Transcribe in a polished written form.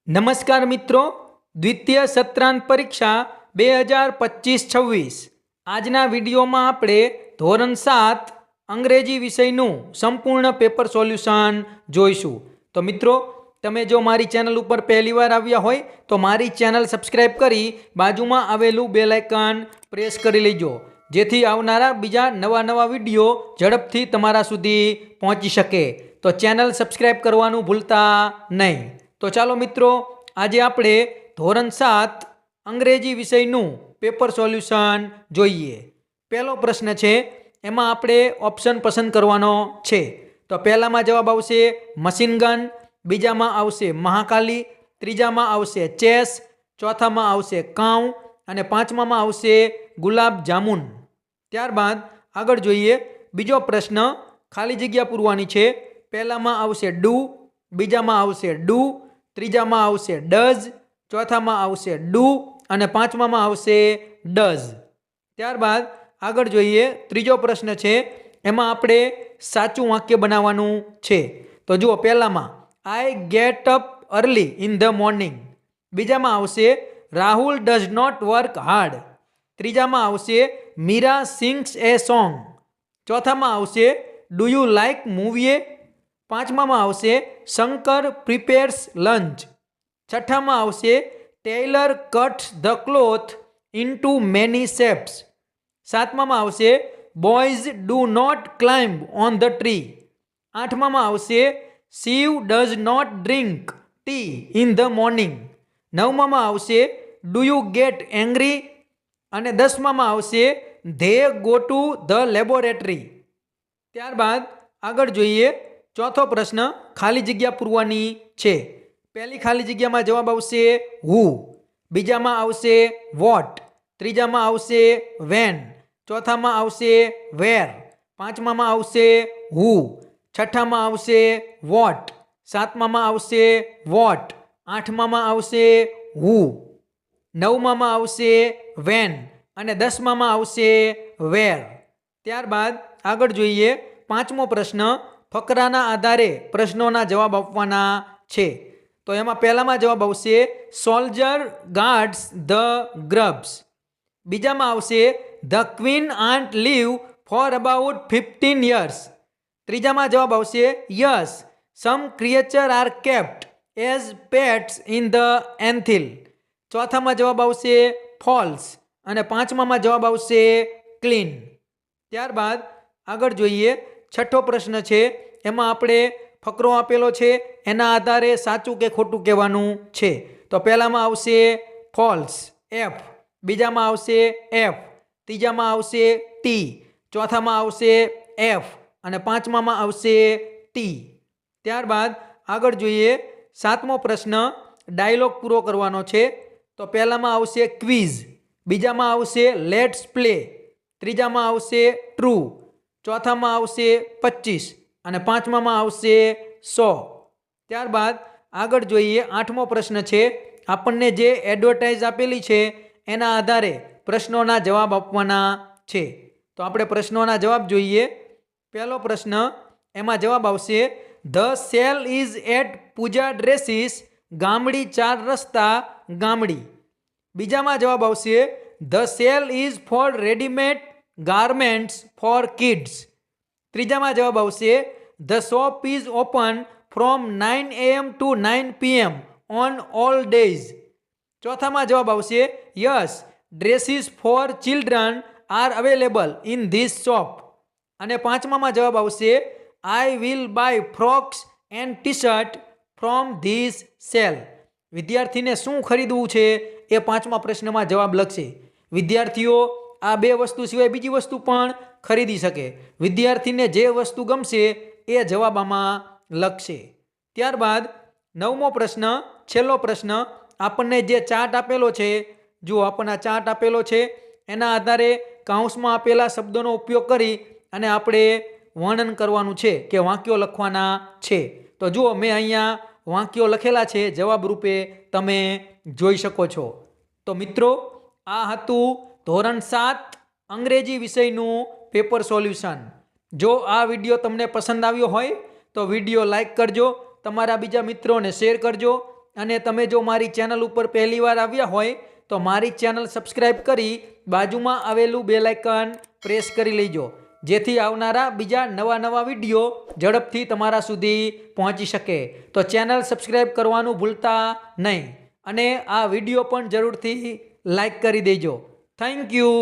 નમસ્કાર મિત્રો, દ્વિતીય સત્રાંત પરીક્ષા 2025-26 આજના વિડીયોમાં આપણે ધોરણ 7 અંગ્રેજી વિષયનું સંપૂર્ણ પેપર સોલ્યુશન જોઈશું. તો મિત્રો, તમે જો મારી ચેનલ ઉપર પહેલીવાર આવ્યા હોય તો મારી ચેનલ સબસ્ક્રાઈબ કરી બાજુમાં આવેલું બેલ આઇકન પ્રેસ કરી લેજો, જેથી આવનારા બીજા નવા વિડીયો ઝડપથી તમારા સુધી પહોંચી શકે. તો ચેનલ સબસ્ક્રાઈબ કરવાનું ભૂલતા નહીં. તો ચાલો મિત્રો, આજે આપણે ધોરણ 7 અંગ્રેજી વિષયનું પેપર સોલ્યુશન જોઈએ. પહેલો પ્રશ્ન છે, એમાં આપણે ઓપ્શન પસંદ કરવાનો છે. તો પહેલામાં જવાબ આવશે મશીન ગન, બીજામાં આવશે મહાકાલી, ત્રીજામાં આવશે ચેસ, ચોથામાં આવશે કાઉ અને પાંચમામાં આવશે ગુલાબ જામુન. ત્યારબાદ આગળ જોઈએ બીજો પ્રશ્ન, ખાલી જગ્યા પૂરવાની છે. પહેલામાં આવશે ડુ, બીજામાં આવશે ડુ, ત્રીજામાં આવશે ડઝ, ચોથામાં આવશે ડુ અને પાંચમામાં આવશે ડઝ. ત્યારબાદ આગળ જોઈએ ત્રીજો પ્રશ્ન છે, એમાં આપણે સાચું વાક્ય બનાવવાનું છે. તો જુઓ, પહેલામાં I get up early in the morning, બીજામાં આવશે Rahul does not work hard, ત્રીજામાં આવશે મીરા સિંગ્સ એ સોંગ, ચોથામાં આવશે ડુ યુ લાઇક મૂવી, પાંચમામાં આવશે શંકર પ્રિપેર્સ લંચ, છઠ્ઠામાં આવશે tailor cuts the cloth into many shapes, સાતમામાં આવશે boys do not climb on the tree, આઠમામાં આવશે Shiv does not drink tea in the morning, નવમામાં આવશે ડુ યુ ગેટ એંગ્રી અને દસમામાં આવશે they go to the laboratory. ત્યારબાદ આગળ જોઈએ ચોથો પ્રશ્ન, ખાલી જગ્યા પૂરવાની છે. પહેલી ખાલી જગ્યામાં જવાબ આવશે હુ, બીજામાં આવશે વોટ, ત્રીજામાં આવશે વેન, ચોથામાં આવશે વેર, પાંચમામાં આવશે હુ, છઠ્ઠામાં આવશે વોટ, સાતમામાં આવશે વોટ, આઠમામાં આવશે હુ, નવમામાં આવશે વેન અને દસમામાં આવશે વેર. ત્યારબાદ આગળ જોઈએ પાંચમો પ્રશ્ન, ફકરાના આધારે પ્રશ્નોના જવાબ આપવાના છે. તો એમાં પહેલામાં જવાબ આવશે સોલ્જર ગાર્ડ્સ ધ ગ્રબ્સ, બીજામાં આવશે the queen ant leave for about 15 years, ત્રીજામાં જવાબ આવશે yes some creature are kept as pets in the anthill, ચોથામાં જવાબ આવશે ફોલ્સ અને પાંચમામાં જવાબ આવશે ક્લીન. ત્યારબાદ આગળ જોઈએ છઠ્ઠો પ્રશ્ન છે, એમાં આપણે ફકરો આપેલો છે એના આધારે સાચું કે ખોટું કહેવાનું છે. તો પહેલામાં આવશે ફોલ્સ એફ, બીજામાં આવશે એફ, ત્રીજામાં આવશે ટી, ચોથામાં આવશે એફ અને પાંચમામાં આવશે ટી. ત્યારબાદ આગળ જોઈએ સાતમો પ્રશ્ન, ડાયલોગ પૂરો કરવાનો છે. તો પહેલામાં આવશે ક્વિઝ, બીજામાં આવશે લેટ્સ પ્લે, ત્રીજામાં આવશે ટ્રુ, ચોથામાં આવશે 25 અને પાંચમામાં આવશે 100. ત્યારબાદ આગળ જોઈએ આઠમો પ્રશ્ન છે, આપણને જે એડવર્ટાઇઝ આપેલી છે એના આધારે પ્રશ્નોના જવાબ આપવાના છે. તો આપણે પ્રશ્નોના જવાબ જોઈએ. પહેલો પ્રશ્ન, એમાં જવાબ આવશે the sale is at Pooja dresses, Gamdi 4 રસ્તા ગામડી, બીજામાં જવાબ આવશે the sale is for readymade garments for kids, ત્રીજામાં જવાબ આવશે the shop is open from 9 AM to 9 PM on all days, ચોથામાં જવાબ આવશે yes dresses for children are available in this shop અને પાંચમામાં જવાબ આવશે I will buy frocks and T shirt from this sale. વિદ્યાર્થીને શું ખરીદવું છે એ પાંચમા પ્રશ્નમાં જવાબ લખશે. વિદ્યાર્થીઓ આ બે વસ્તુ સિવાય બીજી વસ્તુ પણ ખરીદી શકે. વિદ્યાર્થીને જે વસ્તુ ગમશે એ જવાબ આમાં લખશે. ત્યારબાદ નવમો પ્રશ્ન, છેલ્લો પ્રશ્ન, આપણને જે ચાર્ટ આપેલો છે, જો આપણને ચાર્ટ આપેલો છે એના આધારે કાઉન્સમાં આપેલા શબ્દોનો ઉપયોગ કરી અને આપણે વર્ણન કરવાનું છે કે વાક્યો લખવાના છે. તો જુઓ, મેં અહીંયા વાક્યો લખેલા છે, જવાબ રૂપે તમે જોઈ શકો છો. તો મિત્રો, આ હતું ધોરણ 7 અંગ્રેજી વિષયનું પેપર સોલ્યુશન. જો આ વિડીયો તમને પસંદ આવ્યો હોય તો વિડીયો લાઈક કરજો, તમારા બીજા મિત્રોને શેર કરજો અને તમે જો મારી ચેનલ ઉપર પહેલીવાર આવ્યા હોય તો મારી ચેનલ સબસ્ક્રાઈબ કરી બાજુમાં આવેલું બેલ આઇકન પ્રેસ કરી લેજો, જેથી આવનારા બીજા નવા વિડીયો ઝડપથી તમારા સુધી પહોંચી શકે. તો ચેનલ સબસ્ક્રાઈબ કરવાનું ભૂલતા નહીં અને આ વિડીયો પણ જરૂરથી લાઈક કરી દેજો. Thank you.